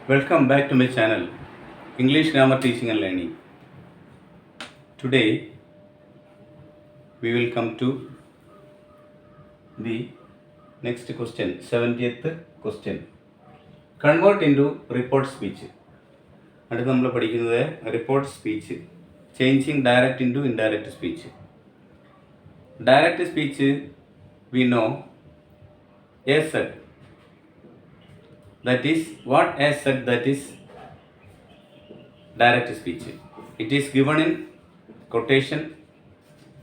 Welcome back to my channel, English Grammar Teaching and Learning. Today, we will come to the next question, 70th question. Convert into report speech. അടുത്ത് നമ്മൾ പഠിക്കുന്നത് report speech, changing direct into indirect speech. Direct speech we know A said. That is what A said, that is direct speech. It is given in quotation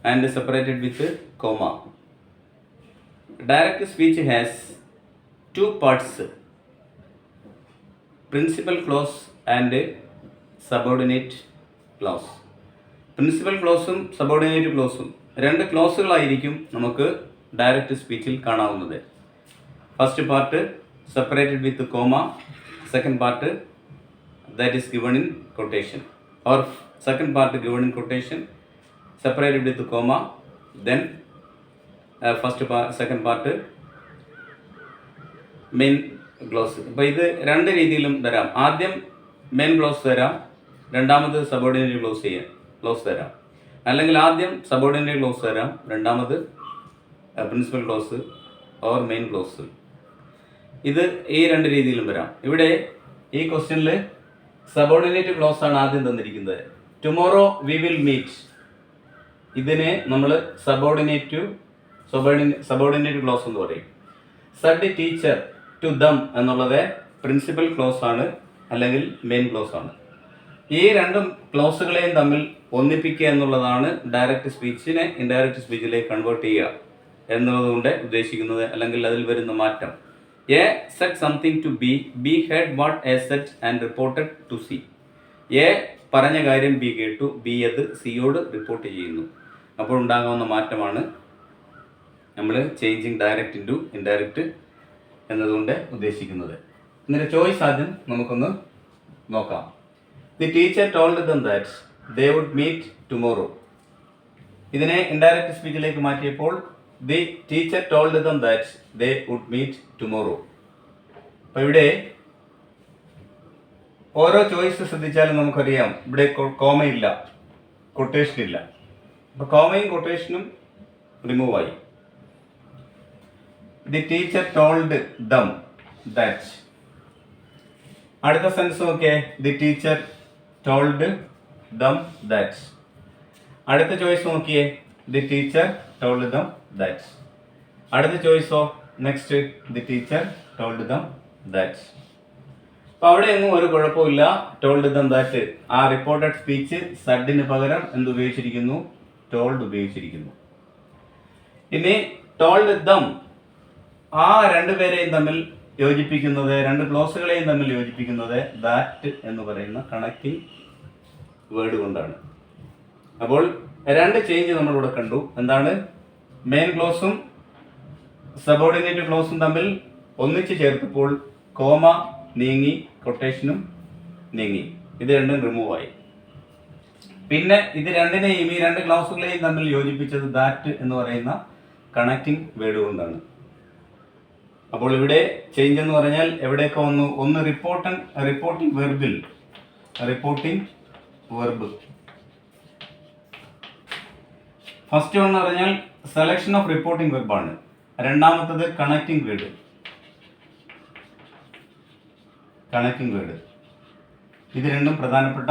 and separated with a comma. Direct speech has two parts, principal clause and subordinate clause. Principal ക്ലോസും subordinate ക്ലോസും രണ്ട് ക്ലോസുകളായിരിക്കും നമുക്ക് direct സ്പീച്ചിൽ കാണാവുന്നത്. First part separated with the comma, second part that is given in quotation, or second part given in quotation separated with the comma, then second part main clause. അപ്പോൾ ഇത് രണ്ട് രീതിയിലും തരാം. ആദ്യം മെയിൻ ക്ലോസ് തരാം, രണ്ടാമത് സബോർഡിനേറ്റ് ക്ലോസ് തരാം. അല്ലെങ്കിൽ ആദ്യം സബോർഡിനേറ്റ് ക്ലോസ് തരാം, രണ്ടാമത് principal close or main clause. ഇത് ഈ രണ്ട് രീതിയിലും വരാം. ഇവിടെ ഈ ക്വസ്റ്റ്യനിൽ സബോർഡിനേറ്റ് ക്ലോസ് ആണ് ആദ്യം തന്നിരിക്കുന്നത്. ടുമോറോ വി വിൽ മീറ്റ്, ഇതിനെ നമ്മൾ സബോർഡിനേറ്റ് ക്ലോസ് എന്ന് പറയും. സഡ് ടീച്ചർ ടു ദം എന്നുള്ളത് പ്രിൻസിപ്പൽ ക്ലോസ് ആണ് അല്ലെങ്കിൽ മെയിൻ ക്ലോസ് ആണ്. ഈ രണ്ടും ക്ലോസുകളെയും തമ്മിൽ ഒന്നിപ്പിക്കുക എന്നുള്ളതാണ് ഡയറക്റ്റ് സ്പീച്ചിനെ ഇൻഡയറക്റ്റ് സ്പീച്ചിലേക്ക് കൺവേർട്ട് ചെയ്യുക എന്നതുകൊണ്ട് ഉദ്ദേശിക്കുന്നത്, അല്ലെങ്കിൽ അതിൽ വരുന്ന മാറ്റം. A said something to B, B heard what A said and reported to C. A പറഞ്ഞ കാര്യം B കേട്ടു, B അത് സിയോട് റിപ്പോർട്ട് ചെയ്യുന്നു. അപ്പോൾ ഉണ്ടാകാവുന്ന മാറ്റമാണ് നമ്മൾ ചേഞ്ചിങ് ഡയറക്റ്റ് ഇൻറ്റു ഇൻഡയറക്റ്റ് എന്നതുകൊണ്ട് ഉദ്ദേശിക്കുന്നത്. ഇതിൻ്റെ ചോയ്സ് ആദ്യം നമുക്കൊന്ന് നോക്കാം. The teacher told them that they would meet tomorrow. ഇതിനെ ഇൻഡയറക്റ്റ് സ്പീച്ചിലേക്ക് മാറ്റിയപ്പോൾ the teacher told them that they would meet tomorrow. അപ്പോൾ ഇവിടെ ഓരോ ചോയ്സ് ശ്രദ്ധിച്ചാലും നമുക്കറിയാം, ഇവിടെ കോമയില്ല, കൊട്ടേഷൻ ഇല്ല. അപ്പോൾ കോമയും കൊട്ടേഷനും റിമൂവ് ആയി. The teacher told them that. അടുത്ത സെൻസ് നോക്കിയേ, the teacher told them that. അടുത്ത ചോയ്സ് നോക്കിയേ, the teacher told them that. അടുത്ത ചോയ്സോ next, the teacher told them that. അപ്പോൾ അവിടെ എങ്ങും ഒരു കുഴപ്പമില്ല. ടോൾഡ് ദം ദാറ്റ്, ആ റിപ്പോർട്ടഡ് സ്പീച്ച് സഡിന് പകരം എന്ത് ഉപയോഗിച്ചിരിക്കുന്നു? ടോൾഡ് ഉപയോഗിച്ചിരിക്കുന്നു. ഇനി ടോൾഡ് ദം, ആ രണ്ടുപേരെയും തമ്മിൽ യോജിപ്പിക്കുന്നത്, രണ്ട് ക്ലോസുകളെയും തമ്മിൽ യോജിപ്പിക്കുന്നത് ദാറ്റ് എന്ന് പറയുന്ന കണക്റ്റിംഗ് വേർഡ് കൊണ്ടാണ്. അപ്പോൾ രണ്ട് ചേഞ്ച് നമ്മളിവിടെ കണ്ടു. എന്താണ്? മെയിൻ ക്ലോസും സബോർഡിനേറ്റ് ക്ലോസും തമ്മിൽ ഒന്നിച്ച് ചേർത്തപ്പോൾ കോമ നീങ്ങി, കൊട്ടേഷനും നീങ്ങി, ഇത് രണ്ടും റിമൂവ് ആയി. പിന്നെ ഇത് രണ്ടിനെയും, ഈ രണ്ട് ക്ലോസുകളെയും തമ്മിൽ യോജിപ്പിച്ചത് ദാറ്റ് എന്ന് പറയുന്ന കണക്റ്റിംഗ് വേർഡ് കൊണ്ടാണ്. അപ്പോൾ ഇവിടെ ചേഞ്ച് എന്ന് പറഞ്ഞാൽ എവിടെയൊക്കെ വന്നു? ഒന്ന് റിപ്പോർട്ടിംഗ് വെർബ്. ഫസ്റ്റ് വൺ എന്ന് പറഞ്ഞാൽ സെലക്ഷൻ ഓഫ് റിപ്പോർട്ടിംഗ് വെർബാണ്. രണ്ടാമത്തത് കണക്റ്റിംഗ് വേർഡ്. ഇത് രണ്ടും പ്രധാനപ്പെട്ട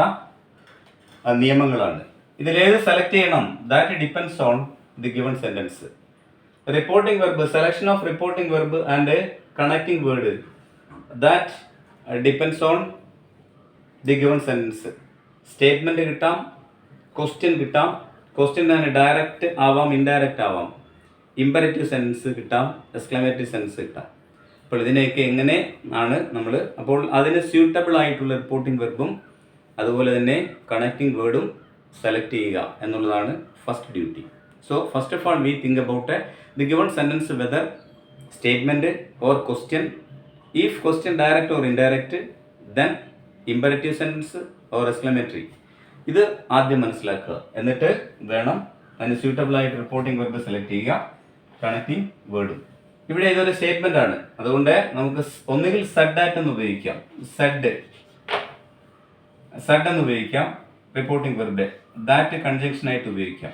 നിയമങ്ങളാണ്. ഇതിലേത് സെലക്ട് ചെയ്യണം? That depends on the given sentence. Reporting verb, selection of reporting verb and connecting word, that depends on the given sentence. Statement കിട്ടാം, question കിട്ടാം. ക്വസ്റ്റ്യൻ തന്നെ ഡയറക്റ്റ് ആവാം, ഇൻഡയറക്റ്റ് ആവാം. ഇമ്പരറ്റീവ് സെൻസ് കിട്ടാം, എക്സ്ക്ലമേറ്ററി സെൻസ് കിട്ടാം. അപ്പോൾ ഇതിനെയൊക്കെ എങ്ങനെ ആണ് നമ്മൾ, അപ്പോൾ അതിന് സ്യൂട്ടബിൾ ആയിട്ടുള്ള റിപ്പോർട്ടിംഗ് വെർബും അതുപോലെ തന്നെ കണക്റ്റിംഗ് വേർഡും സെലക്ട് ചെയ്യുക എന്നുള്ളതാണ് first duty. So first of all we think about the given sentence whether statement or question. If question direct or indirect, then imperative sense or exclamatory. ഇത് ആദ്യം മനസ്സിലാക്കുക. എന്നിട്ട് വേണം അതിന് സ്യൂട്ടബിൾ ആയിട്ട് റിപ്പോർട്ടിംഗ് വെർബ് സെലക്ട് ചെയ്യുക, കണക്റ്റിംഗ് വേർഡും. ഇവിടെ ഇതൊരു സ്റ്റേറ്റ്മെന്റ് ആണ്. അതുകൊണ്ട് നമുക്ക് ഒന്നുകിൽ സെഡ് ദാറ്റ് എന്ന് ഉപയോഗിക്കാം, സെഡ് എന്ന് ഉപയോഗിക്കാം റിപ്പോർട്ടിംഗ് വെർബ്, ദാറ്റ് കൺജങ്ഷൻ ആയിട്ട് ഉപയോഗിക്കാം,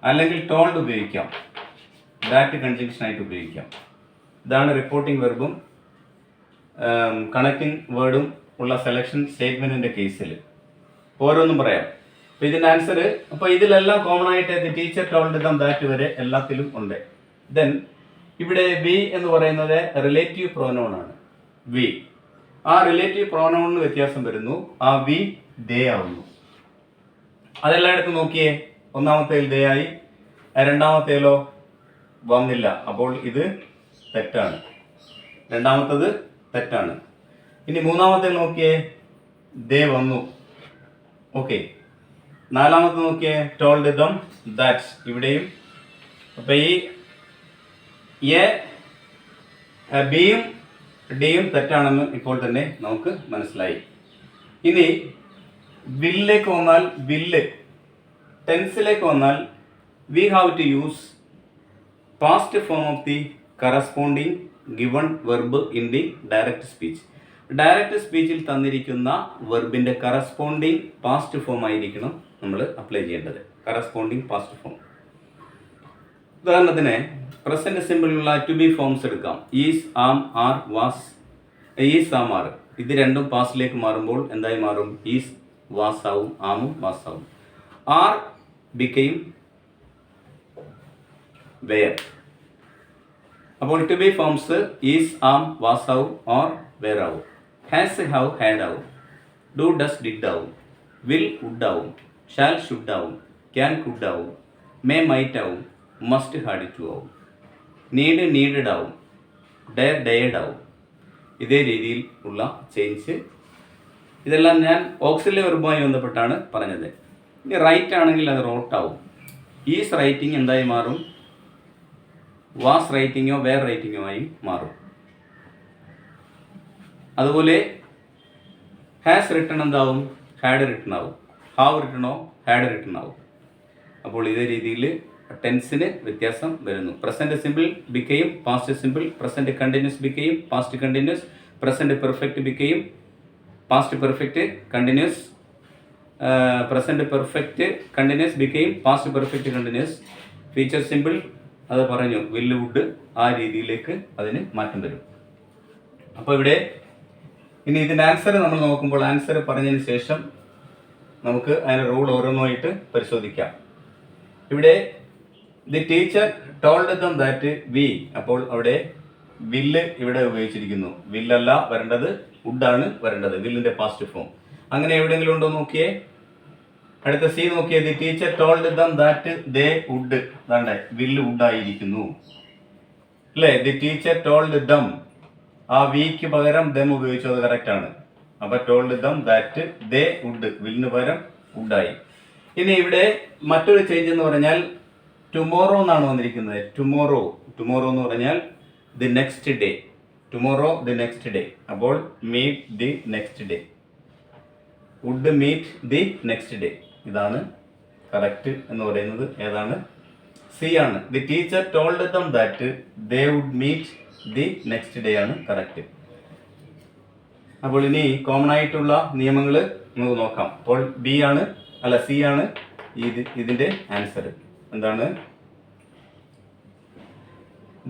അല്ലെങ്കിൽ ടോൾഡ് ഉപയോഗിക്കാം, ദാറ്റ് കൺജങ്ഷൻ ആയിട്ട് ഉപയോഗിക്കാം. ഇതാണ് റിപ്പോർട്ടിംഗ് വെർബും കണക്റ്റിംഗ് വേർഡും ഉള്ള സെലക്ഷൻ സ്റ്റേറ്റ്മെന്റിന്റെ കേസിൽ. ഓരോന്നും പറയാം. അപ്പോൾ ഇതിന്റെ ആൻസർ, അപ്പോൾ ഇതിലെല്ലാം കോമൺ ആയിട്ട് ടീച്ചർ ടോൾഡ് ദം ദാറ്റ് വരെ എല്ലാത്തിലും ഉണ്ട്. ദെൻ ഇവിടെ വി എന്ന് പറയുന്നത് റിലേറ്റീവ് പ്രോനൗൺ ആണ്. വി, ആ റിലേറ്റീവ് പ്രോനൗണിന് വ്യത്യാസം വരുന്നു. ആ വി ദേ ആവുന്നു. അതെല്ലായിടത്തും നോക്കിയേ. ഒന്നാമത്തേൽ ദേ ആയി, രണ്ടാമത്തേലോ വന്നില്ല. അപ്പോൾ ഇത് തെറ്റാണ്. രണ്ടാമത്തത് തെറ്റാണ്. ഇനി മൂന്നാമത്തേൽ നോക്കിയേ, ദേ വന്നു. ഓക്കെ. നാലാമത്തെ നോക്കിയേ, ടോൾഡ് ദം ദാറ്റ്. ഇവിടെയും അപ്പൊ ഈ എ ബിയും ഡിയും തെറ്റാണെന്ന് ഇപ്പോൾ തന്നെ നമുക്ക് മനസ്സിലായി. ഇനി വില്ലിലേക്ക് വന്നാൽ, വില്ല് ടെൻസിലേക്ക് വന്നാൽ we have to use past form of the corresponding given verb in the direct speech. Direct സ്പീച്ചിൽ തന്നിരിക്കുന്ന വെർബിന്റെ കറസ്പോണ്ടിങ് പാസ്റ്റ് ഫോം ആയിരിക്കണം നമ്മൾ അപ്ലൈ ചെയ്യേണ്ടത്. Corresponding past form. ഉദാഹരണത്തിന് പ്രസന്റ് സിമ്പിളിലുള്ള ടു ബി ഫോംസ് എടുക്കാം. Is, am, are, was. Is, am, are ഇത് രണ്ടും പാസ്റ്റിലേക്ക് മാറുമ്പോൾ എന്തായി മാറും? ഈസ് വാസ് ആവും, ആമും വാസ് ആവും. Are became were. അപ്പോൾ to be forms is, am, was ആവും, ഓർ വെയർ ആവും. ഹാസ്, ഹാവ്, ഹാഡ് ആവും. ഡു, ഡസ്, ഡിഡ് ആവും. വിൽ, വുഡ് ആവും. ഷാൽ, ഷുഡ് ആവും. ക്യാൻ, കുഡ് ആവും. മേ, മൈറ്റ് ആവും. മസ്റ്റ്, ഹാഡ് ടു ആവും. നീഡ്, നീഡഡ് ആവും. ഡെയർ, ഡെയർഡ് ആവും. ഇതേ രീതിയിൽ ഉള്ള ചേഞ്ച്. ഇതെല്ലാം ഞാൻ ഓക്സിലറി വെർബുമായി ബന്ധപ്പെട്ടാണ് പറഞ്ഞത്. ഇനി റൈറ്റ് ആണെങ്കിൽ അത് റോട്ട് ആവും. ഈസ് റൈറ്റിംഗ് എന്തായി മാറും? വാസ് റൈറ്റിങ്ങോ വേർ റൈറ്റിങ്ങോ ആയി മാറും. അതുപോലെ ഹാസ് റിട്ടൺ എന്താവും? ഹാഡ് റിട്ടൺ ആവും. ഹാവ് റിട്ടണോ ഹാഡ് റിട്ടൺ ആവും. അപ്പോൾ ഇതേ രീതിയിൽ ടെൻസിന് വ്യത്യാസം വരുന്നു. Present simple became past simple, present continuous became past continuous, present perfect became past perfect continuous, present perfect continuous became past perfect continuous. Future simple അത് പറഞ്ഞു, വില്ല്, വുഡ്, ആ രീതിയിലേക്ക് അതിന് മാറ്റം വരും. അപ്പോൾ ഇവിടെ ഇനി ഇതിൻ്റെ ആൻസർ നമ്മൾ നോക്കുമ്പോൾ, ആൻസർ പറഞ്ഞതിന് ശേഷം നമുക്ക് അതിൻ്റെ റൂൾ ഓരോന്നായിട്ട് പരിശോധിക്കാം. ഇവിടെ the teacher told them that we, അപ്പോൾ അവിടെ വില്ല് ഇവിടെ ഉപയോഗിച്ചിരിക്കുന്നു. വില്ലല്ല വരേണ്ടത്, വുഡാണ് വരേണ്ടത്, വില്ലിന്റെ പാസ്റ്റ് ഫോം. അങ്ങനെ എവിടെയെങ്കിലും ഉണ്ടോ നോക്കിയേ. അടുത്ത സി നോക്കിയേ, the teacher told them that they would. അതാണ്ട് വില്ല് വുഡായിരിക്കുന്നു അല്ലേ. ദി ടീച്ചർ ടോൾഡ് ദം, ആ വിക്ക് പകരം ദം ഉപയോഗിച്ചു, അത് കറക്റ്റ് ആണ്. അപ്പൊ told them that they would, വില്ലിന് പകരം വുഡായി. ഇനി ഇവിടെ മറ്റൊരു ചേഞ്ച് എന്ന് പറഞ്ഞാൽ ടുമോറോ എന്നാണ് വന്നിരിക്കുന്നത്. ടുമോറോ, ടുമോറോ എന്ന് പറഞ്ഞാൽ the next day. Tomorrow the next day. അപ്പോൾ meet the next day, would meet the next day. ഇതാണ് കറക്റ്റ് എന്ന് പറയുന്നത്. ഏതാണ്? സി ആണ്. The teacher told them that they would meet the next day ആണ് correct. അപ്പോൾ ഇനി കോമൺ ആയിട്ടുള്ള നിയമങ്ങൾ നമുക്ക് നോക്കാം. അപ്പോൾ ബി ആണ്, അല്ല സി ആണ് ഇതിന്റെ ആൻസർ. എന്താണ്?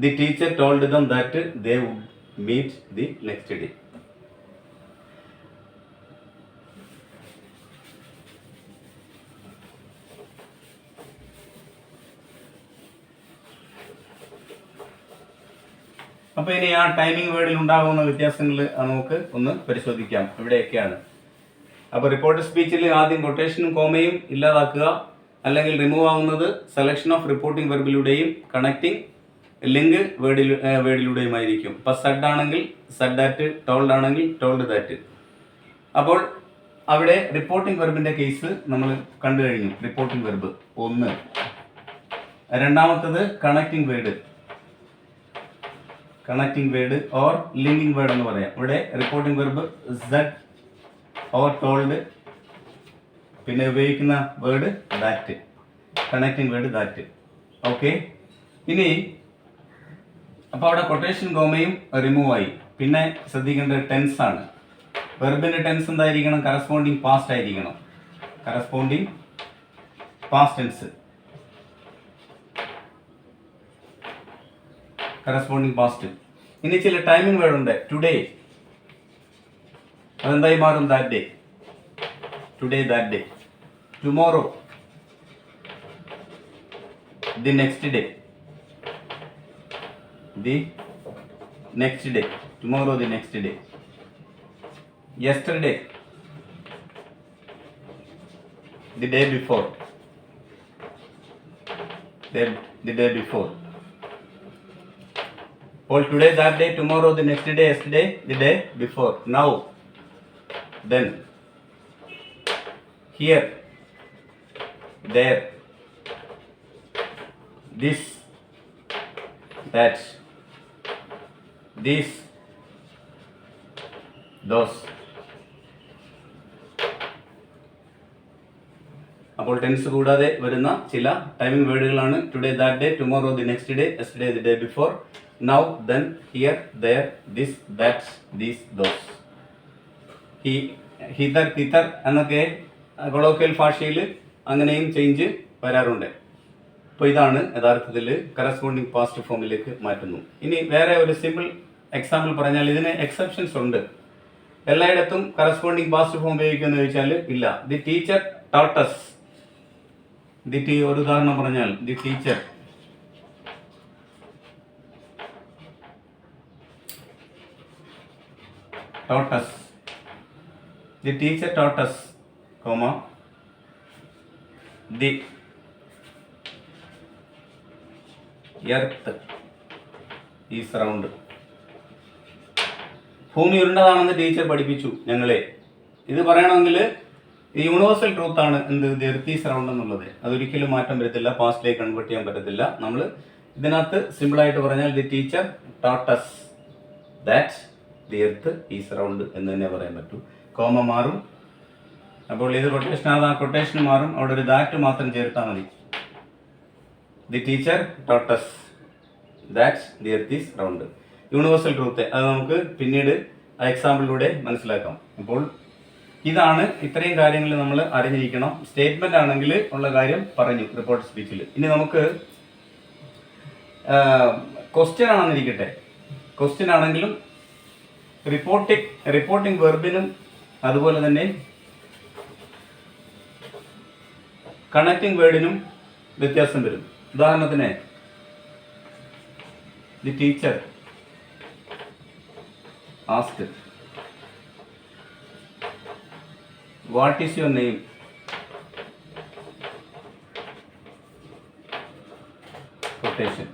The teacher told them that they would meet the next day. അപ്പൊ ഇനി ആ ടൈമിംഗ് വേർഡിൽ ഉണ്ടാകുന്ന വ്യത്യാസങ്ങൾ നമുക്ക് ഒന്ന് പരിശോധിക്കാം. ഇവിടെയൊക്കെയാണ്. അപ്പോൾ റിപ്പോർട്ട് സ്പീച്ചിൽ ആദ്യം കൊട്ടേഷനും കോമയും ഇല്ലാതാക്കുക, അല്ലെങ്കിൽ റിമൂവ് ആവുന്നത് സെലക്ഷൻ ഓഫ് റിപ്പോർട്ടിംഗ് വെർബിലൂടെയും കണക്റ്റിംഗ് ലിങ്ക് വേർഡിലൂടെയുമായിരിക്കും. ഇപ്പം സെഡ് ആണെങ്കിൽ സെഡ് ദാറ്റ്, ടോൾഡ് ആണെങ്കിൽ ടോൾഡ് ദാറ്റ്. അപ്പോൾ അവിടെ റിപ്പോർട്ടിംഗ് വെർബിന്റെ കേസ് നമ്മൾ കണ്ടു കഴിഞ്ഞു. റിപ്പോർട്ടിംഗ് വെർബ് ഒന്ന്. രണ്ടാമത്തത് connecting word, connecting word or linking word എന്ന് പറയാം. ഇവിടെ reporting verb said or told, പിന്നെ ഉപയോഗിക്കുന്ന word that, connecting word that. Okay. ഇനി അപ്പോൾ അവിടെ കൊട്ടേഷൻ കോമയും റിമൂവ് ആയി. പിന്നെ ശ്രദ്ധിക്കേണ്ടത് ടെൻസ് ആണ്. വെർബിന്റെ ടെൻസ് എന്തായിരിക്കണം? കറസ്പോണ്ടിങ് പാസ്റ്റ് ആയിരിക്കണം. Corresponding past tense, corresponding past. ഇനി ചില ടൈമിംഗ് വേർഡ് ഉണ്ട്. ടുഡേ, അതെന്തായി മാറും? That day. Today, that day. Tomorrow, the next day. The next day. Tomorrow, the next day. Yesterday, the day before. The day before. All today, that day, tomorrow, the next day, yesterday, the day before. Now, then, here, there, this, that, this, those. അപ്പോൾ tense കൂടാതെ വരുന്ന ചില timing വേർഡുകളാണ് today, that day, tomorrow, the next day, yesterday, the day before, now, then, here, there, this, that, these, those. Hither, thither എന്നൊക്കെ colloquial ഭാഷയിൽ അങ്ങനെയും change വരാറുണ്ട്. അപ്പോൾ ഇതാണ് യഥാർത്ഥത്തിൽ കറസ്പോണ്ടിങ് പാസ്റ്റ് ഫോമിലേക്ക് മാറ്റുന്നു. ഇനി വേറെ ഒരു സിമ്പിൾ എക്സാമ്പിൾ പറഞ്ഞാൽ, ഇതിന് എക്സെപ്ഷൻസ് ഉണ്ട്. എല്ലായിടത്തും കറസ്പോണ്ടിങ് പാസ്റ്റ് ഫോം ഉപയോഗിക്കുമെന്ന് ചോദിച്ചാൽ ഇല്ല. The teacher taught us. ഒരു ഉദാഹരണം പറഞ്ഞാൽ, the teacher taught us. The teacher taught us, comma, the earth is round. ഭൂമി ഉരുണ്ടതാണെന്ന് ടീച്ചർ പഠിപ്പിച്ചു ഞങ്ങളെ. ഇത് പറയണമെങ്കിൽ യൂണിവേഴ്സൽ ട്രൂത്ത് ആണ് എന്ത്? ദി എർത്ത് ഈസ് റൗണ്ട് എന്നുള്ളത്. അതൊരിക്കലും മാറ്റം വരത്തില്ല, പാസ്റ്റിലേക്ക് കൺവേർട്ട് ചെയ്യാൻ പറ്റത്തില്ല. നമ്മൾ ഇതിനകത്ത് സിമ്പിളായിട്ട് പറഞ്ഞാൽ the teacher taught us that the earth is round എന്ന് തന്നെ പറയാൻ പറ്റൂ. കോമ മാറും. അപ്പോൾ ഇത് കൊട്ടേഷൻ ആണ്, ആ കൊട്ടേഷൻ മാറും. അവിടെ ഒരു ദാറ്റ് മാത്രം ചേർത്താൽ മതി. The teacher taught us that the earth is round. Universal truth അത് നമുക്ക് പിന്നീട് ആ എക്സാമ്പിളിലൂടെ മനസ്സിലാക്കാം. അപ്പോൾ ഇതാണ്, ഇത്രയും കാര്യങ്ങൾ നമ്മൾ അറിഞ്ഞിരിക്കണം. സ്റ്റേറ്റ്മെന്റ് ആണെങ്കിൽ ഉള്ള കാര്യം പറഞ്ഞു റിപ്പോർട്ട് സ്പീച്ചിൽ. ഇനി നമുക്ക് ക്വസ്റ്റ്യൻ ആണെന്നിരിക്കട്ടെ. ക്വസ്റ്റ്യൻ ആണെങ്കിലും റിപ്പോർട്ടിംഗ് വെർബിനും അതുപോലെ തന്നെ കണക്റ്റിംഗ് വേർഡിനും വ്യത്യാസം വരും. ഉദാഹരണത്തിന്, the teacher asked, what is your name? Quotation.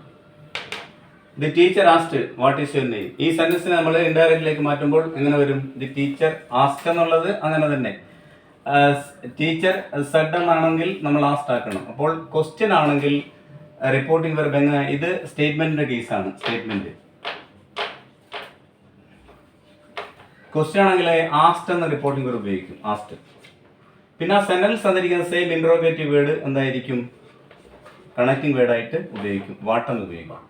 The teacher asked, what is your name? ഈ സെന്റൻസിനെ നമ്മൾ ഇൻഡയറക്റ്റിലേക്ക് മാറ്റുമ്പോൾ എങ്ങനെ വരും? ദി ടീച്ചർ ആസ്ക് എന്നുള്ളത് അങ്ങനെ തന്നെ. ടീച്ചർ സെഡ് എന്നാണെങ്കിൽ നമ്മൾ ആസ്ക് ആക്കണം. അപ്പോൾ ക്വസ്റ്റ്യൻ ആണെങ്കിൽ റിപ്പോർട്ടിംഗ് വെർബ് എങ്ങനെ? ഇത് സ്റ്റേറ്റ്മെന്റിന്റെ കേസാണ്. സ്റ്റേറ്റ്മെന്റ്. ക്വസ്റ്റ്യൻ ആണെങ്കിൽ ആസ്റ്റ് എന്ന റിപ്പോർട്ടിംഗ് വേർഡ് ഉപയോഗിക്കും. ആസ്റ്റ്. പിന്നെ ആ സെന്റൻസ് തന്നിരിക്കുന്ന സെയിം ഇൻട്രോഗേറ്റീവ് വേർഡ് എന്തായിരിക്കും? കണക്റ്റിംഗ് വേർഡായിട്ട് ഉപയോഗിക്കും. വാട്ട് എന്ന് ഉപയോഗിക്കും.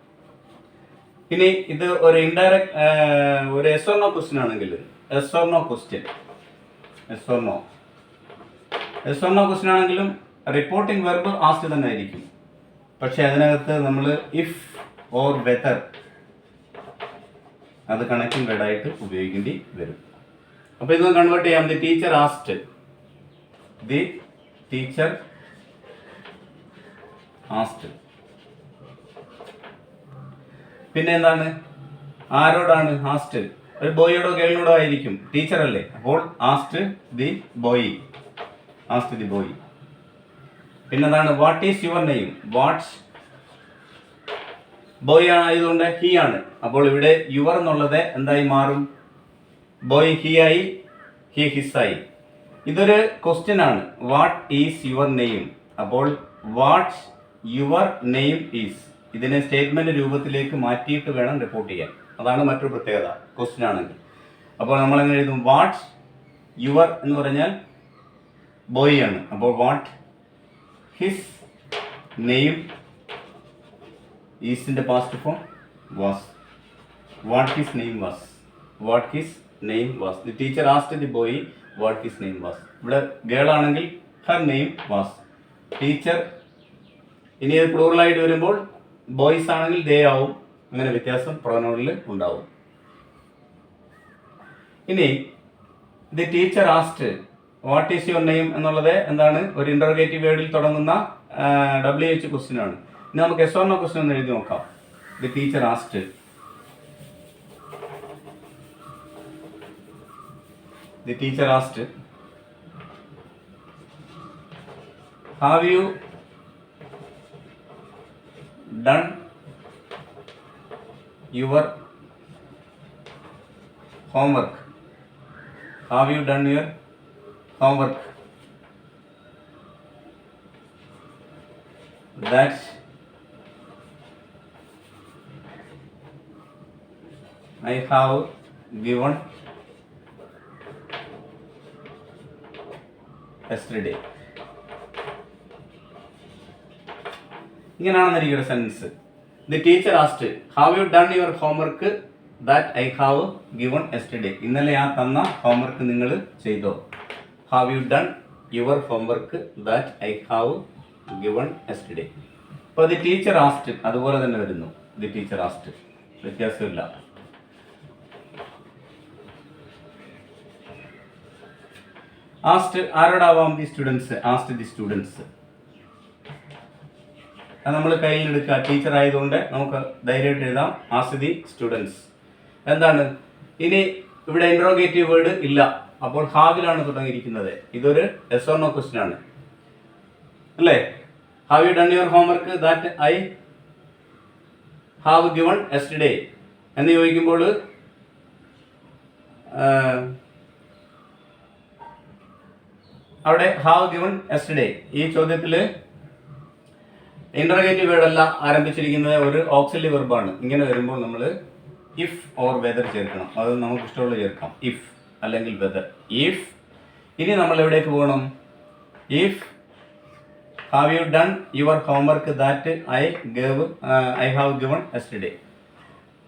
ഇനി ഇത് ഒരു ഇൻഡയറക്റ്റ് ഒരു എസ് ഓർ നോ ക്വസ്റ്റ്യൻ ആണെങ്കിൽ, yes or no question, yes or no question ആണെങ്കിലും റിപ്പോർട്ടിംഗ് വെർബ് ആസ്റ്റ് തന്നെ ആയിരിക്കും. പക്ഷെ അതിനകത്ത് നമ്മൾ ഇഫ് ഓർ വെദർ അത് കണക്റ്റിംഗ് വേർഡായിട്ട് ഉപയോഗിക്കേണ്ടി വരും. അപ്പോൾ ഇത് കൺവേർട്ട് ചെയ്യാം. The teacher asked, the teacher asked. പിന്നെ എന്താണ്? ആരോടാണ് ആസ്റ്റ്? ഒരു ബോയോടോ ഗേളിനോടോ ആയിരിക്കും. ടീച്ചർ അല്ലേ, അപ്പോൾ asked the boy, asked the boy. പിന്നെന്താണ്? What is your name? What boy ആയതുകൊണ്ട് ഹി ആണ്. അപ്പോൾ ഇവിടെ യുവർ എന്നുള്ളത് എന്തായി മാറും? ബോയ് ഹി ആയി, ഹി ഹിസ് ആയി. ഇതൊരു ക്വസ്റ്റ്യൻ ആണ്. What is your name? അപ്പോൾ വാട്ട് യുവർ നെയിം ഈസ് ഇതിനെ സ്റ്റേറ്റ്മെന്റ് രൂപത്തിലേക്ക് മാറ്റിയിട്ട് വേണം റിപ്പോർട്ട് ചെയ്യാൻ. അതാണ് മറ്റൊരു പ്രത്യേകത ക്വസ്റ്റ്യൻ ആണെങ്കിൽ. അപ്പോൾ നമ്മൾ എങ്ങനെ എഴുതും? വാട്ട് യുവർ എന്ന് പറഞ്ഞാൽ ബോയ് ആണ്. അപ്പോൾ വാട്ട് ഹിസ് നെയിം ഈസിന്റെ past form was. what his name was. What his name was. The teacher asked the boy what his name was. ഇവിടെ ഗേൾ ആണെങ്കിൽ her name was. ടീച്ചർ ഇനി അത് പ്ലൂറലായിട്ട് വരുമ്പോൾ ബോയ്സ് ആണെങ്കിൽ ദേ ആവും. അങ്ങനെ വ്യത്യാസം പ്രൊനൗണിൽ ഉണ്ടാവും. ഇനി the teacher asked what is your name എന്നുള്ളത് എന്താണ്? ഒരു ഇൻറ്ററോഗേറ്റീവ് വേർഡിൽ തുടങ്ങുന്ന WH ക്വസ്റ്റ്യൻ ആണ്. ഇനി നമുക്ക് എസ് ഓർ നോ ക്വസ്റ്റ്യൻ ഒന്ന് എഴുതി നോക്കാം. The teacher asked The teacher asked, have you done your homework? Have you done your homework? That I have given yesterday. ഇങ്ങനെയാണെന്നിരിക്കുന്ന sense. The teacher asked have you done your homework that I have given yesterday. ഇന്നലെ ആ തന്ന homework നിങ്ങൾ ചെയ്തോ? Have you done your homework that I have given yesterday. അപ്പോൾ the teacher asked അതുപോലെ തന്നെ വരുന്നു. ദി ടീച്ചർ ആസ്റ്റ് വ്യത്യാസമില്ല. ആസ്റ്റ് ആരോടാവാം? The students. Asked the students. അത് നമ്മൾ കയ്യിലെടുക്കുക. ടീച്ചർ ആയതുകൊണ്ട് നമുക്ക് ധൈര്യമായിട്ട് എഴുതാം. Asked the students. എന്താണ് ഇനി ഇവിടെ ഇൻട്രോഗേറ്റീവ് വേർഡ് ഇല്ല. അപ്പോൾ ഹാവിലാണ് തുടങ്ങിയിരിക്കുന്നത്. ഇതൊരു എസ് ഓർ നോ ക്വസ്റ്റ്യൻ ആണ് അല്ലേ? Have you done your homework that I have given yesterday എന്ന് ചോദിക്കുമ്പോൾ അവിടെ ഹാവ് ഗിവൺ യെസ്റ്റർഡേ ഈ ചോദ്യത്തിൽ ഇൻട്രോഗേറ്റീവ് വേർഡല്ല ആരംഭിച്ചിരിക്കുന്നത്, ഒരു ഓക്സിലറി വെർബാണ്. ഇങ്ങനെ വരുമ്പോൾ നമ്മൾ ഇഫ് ഓർ വെദർ ചേർക്കണം. അത് നമുക്ക് ഇഷ്ടമുള്ള ചേർക്കാം. ഇഫ് അല്ലെങ്കിൽ വെദർ. ഇഫ്. ഇനി നമ്മൾ എവിടേക്ക് പോകണം? If have you done your homework that I have given yesterday.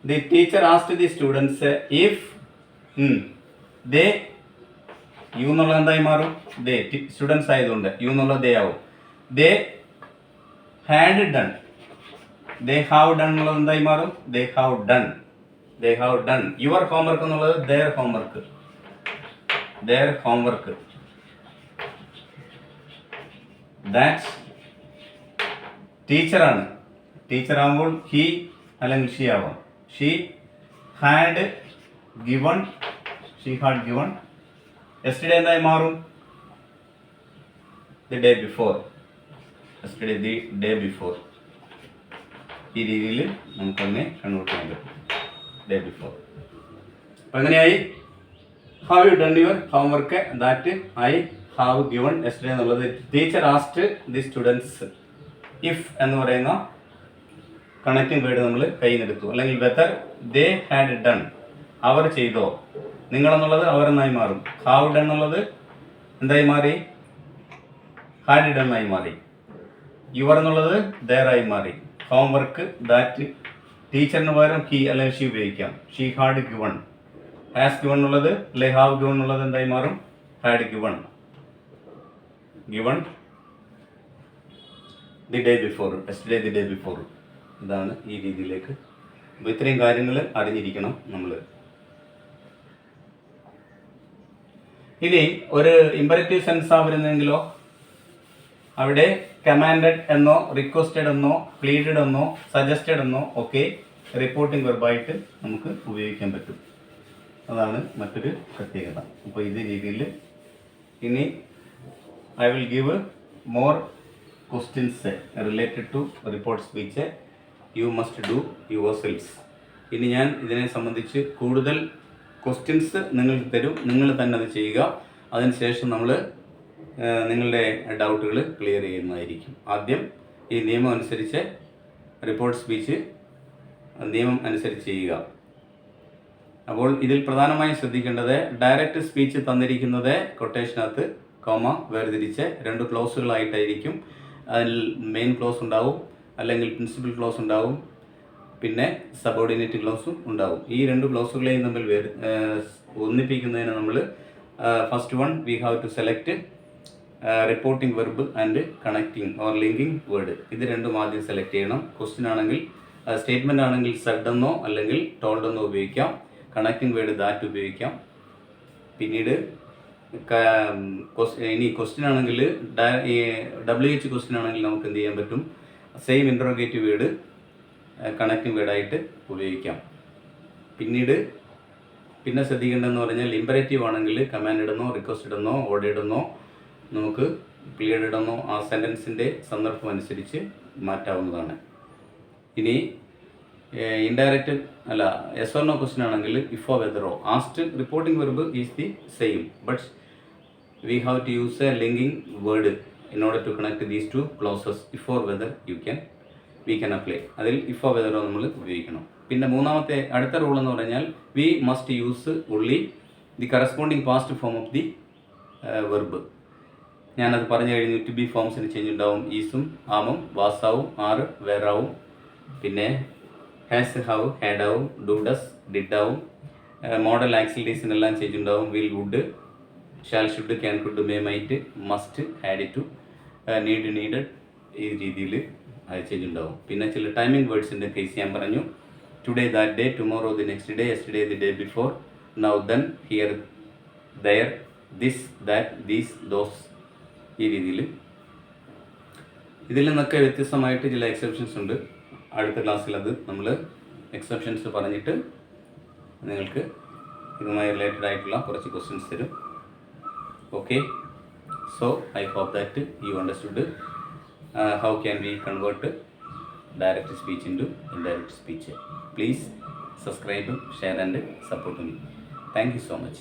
The teacher asked the students if they. You എന്നുള്ളത് എന്തായി മാറും? ദേ. സ്റ്റുഡൻസ് ആയതുകൊണ്ട് യു എന്നുള്ളത് ദേ ആവും. They had done. They have done എന്നുള്ളത് എന്തായി മാറും? They have done. They have done. Your homework എന്നുള്ളത് their homework. Their homework. That ടീച്ചറാണ്. ടീച്ചർ ആകുമ്പോൾ ഹി അല്ലെങ്കിൽ ഷീ ആവാം. She had given. She had given. Yesterday എന്തായി മാറും? The day before. Yesterday the day before. ഈ രീതിയിൽ നമുക്കതിനെ കൺവേർട്ട് ചെയ്യാൻ പറ്റും. Day before. അപ്പം എങ്ങനെയായി? Have you done your homework that I have given yesterday എന്നുള്ളത് teacher asked the students. If എന്ന് പറയുന്ന കണക്റ്റിംഗ് വേർഡ് നമ്മൾ കയ്യിൽ നിന്നെടുത്തു. അല്ലെങ്കിൽ വെദർ ദേ ഹാഡ് ഡൺ. അവർ ചെയ്തോ. നിങ്ങളെന്നുള്ളത് അവരെന്നായി മാറും. ഹാവ് ഡൺ എന്നുള്ളത് എന്തായി മാറി? ഹാഡ് ഡൺ ആയി മാറി. യുവർ എന്നുള്ളത് ദെയർ ആയി മാറി. ഹോംവർക്ക് ദാറ്റ് ടീച്ചറിന് പകരം ഹി അല്ലെങ്കിൽ ഷീ ഉപയോഗിക്കാം. She had given. Has given എന്നുള്ളത് അല്ലെ ഹാവ് ഗിവൺ എന്നുള്ളത് എന്തായി മാറും? Had given. Given the day before. Yesterday the day before. ഇതാണ് ഈ രീതിയിലേക്ക്. അപ്പോൾ ഇത്രയും കാര്യങ്ങൾ അറിഞ്ഞിരിക്കണം നമ്മൾ. ഇനി ഒരു ഇമ്പരറ്റീവ് സെൻസാ വരുന്നെങ്കിലോ അവിടെ കമാൻഡഡ് എന്നോ റിക്വസ്റ്റഡ് എന്നോ പ്ലീഡഡ് എന്നോ സജസ്റ്റഡ് എന്നോ ഒക്കെ റിപ്പോർട്ടിംഗ് വെർബായിട്ട് നമുക്ക് ഉപയോഗിക്കാൻ പറ്റും. അതാണ് മറ്റൊരു പ്രത്യേകത. അപ്പോൾ ഇതേ രീതിയിൽ ഇനി I will give more questions related to report speech. You must do your selves. ഇനി ഞാൻ ഇതിനെ സംബന്ധിച്ച് കൂടുതൽ ക്വസ്റ്റ്യൻസ് നിങ്ങൾക്ക് തരും. നിങ്ങൾ തന്നെ അത് ചെയ്യുക. അതിനുശേഷം നമ്മൾ നിങ്ങളുടെ ഡൗട്ടുകൾ ക്ലിയർ ചെയ്യുന്നതായിരിക്കും. ആദ്യം ഈ നിയമം അനുസരിച്ച് റിപ്പോർട്ട് സ്പീച്ച് നിയമം അനുസരിച്ച് ചെയ്യുക. അപ്പോൾ ഇതിൽ പ്രധാനമായും ശ്രദ്ധിക്കേണ്ടത് ഡയറക്റ്റ് സ്പീച്ച് തന്നിരിക്കുന്നത് കൊട്ടേഷനകത്ത് കോമ വേർതിരിച്ച് 2 ക്ലോസുകളായിട്ടായിരിക്കും. അതിൽ മെയിൻ ക്ലോസ് ഉണ്ടാവും, അല്ലെങ്കിൽ പ്രിൻസിപ്പൽ ക്ലോസ് ഉണ്ടാവും, പിന്നെ സബോർഡിനേറ്റ് ക്ലോസും ഉണ്ടാവും. ഈ രണ്ട് ക്ലോസുകളെയും തമ്മിൽ ഒന്നിപ്പിക്കുന്നതിന് നമ്മൾ first one we have to select reporting verb and connecting or linking word. ഇത് രണ്ടും ആദ്യം സെലക്ട് ചെയ്യണം. ക്വസ്റ്റ്യൻ ആണെങ്കിൽ സ്റ്റേറ്റ്മെൻ്റ് ആണെങ്കിൽ സെഡ് എന്നോ അല്ലെങ്കിൽ ടോൾഡ് എന്നോ ഉപയോഗിക്കാം. കണക്റ്റിംഗ് വേർഡ് ദാറ്റ് ഉപയോഗിക്കാം. പിന്നീട് ഇനി ക്വസ്റ്റ്യൻ ആണെങ്കിൽ WH ക്വസ്റ്റ്യൻ ആണെങ്കിൽ നമുക്ക് എന്ത് ചെയ്യാൻ പറ്റും, സെയിം ഇൻട്രോഗേറ്റീവ് വേർഡ് കണക്റ്റിംഗ് വേർഡായിട്ട് ഉപയോഗിക്കാം. പിന്നെ ശ്രദ്ധിക്കേണ്ടതെന്ന് പറഞ്ഞാൽ ഇമ്പറേറ്റീവ് ആണെങ്കിൽ കമാൻഡ് ഇടുന്നോ റിക്വസ്റ്റ് ഇടുന്നോ ഓർഡർ ഇടുന്നോ നമുക്ക് പീരീഡ് ഇടുന്നോ ആ സെൻറ്റൻസിൻ്റെ സന്ദർഭം അനുസരിച്ച് മാറ്റാവുന്നതാണ്. ഇനി ഇൻഡയറക്റ്റ് അല്ല എസ് ഓർ നോ ക്വസ്റ്റ്യൻ ആണെങ്കിൽ ഇഫോ വെദറോ asked reporting verb is the same but we have to use a linking word in order to connect these two clauses. If or whether we can apply. അതിൽ ഇഫോ വെദറോ നമ്മൾ ഉപയോഗിക്കണം. പിന്നെ മൂന്നാമത്തെ അടുത്ത റൂൾ എന്ന് പറഞ്ഞാൽ we must use only the corresponding past form of the verb. ഞാനത് പറഞ്ഞു കഴിഞ്ഞു. ടു ബി ഫോംസിന് ചേഞ്ച് ഉണ്ടാവും. ഈസും ആമും വാസാവും ആറ് വേറാവും. പിന്നെ ഹാസ് ഹാവ് ഹാഡാവും ഡു ഡസ് ഡിഡാവും. മോഡൽ ആക്സിലറീസിനെല്ലാം ചേഞ്ച് ഉണ്ടാവും. Will would shall should can could may might must had to need needed ഈ രീതിയിൽ അത് ചേഞ്ച് ഉണ്ടാവും. പിന്നെ ചില ടൈമിംഗ് വേർഡ്സിൻ്റെ കേസ് ഞാൻ പറഞ്ഞു. Today that day, tomorrow the next day, yesterday the day before, now then, here there, this that these those ഈ രീതിയിൽ. ഇതിൽ നിന്നൊക്കെ വ്യത്യസ്തമായിട്ട് ചില എക്സെപ്ഷൻസ് ഉണ്ട്. അടുത്ത ക്ലാസ്സിൽ അത് നമ്മൾ എക്സെപ്ഷൻസ് പറഞ്ഞിട്ട് നിങ്ങൾക്ക് ഇതുമായി റിലേറ്റഡ് ആയിട്ടുള്ള കുറച്ച് ക്വസ്റ്റ്യൻസ് തരും. Okay, so I hope that you understood how can we convert direct speech into indirect speech. Please subscribe, share and support me. Thank you so much.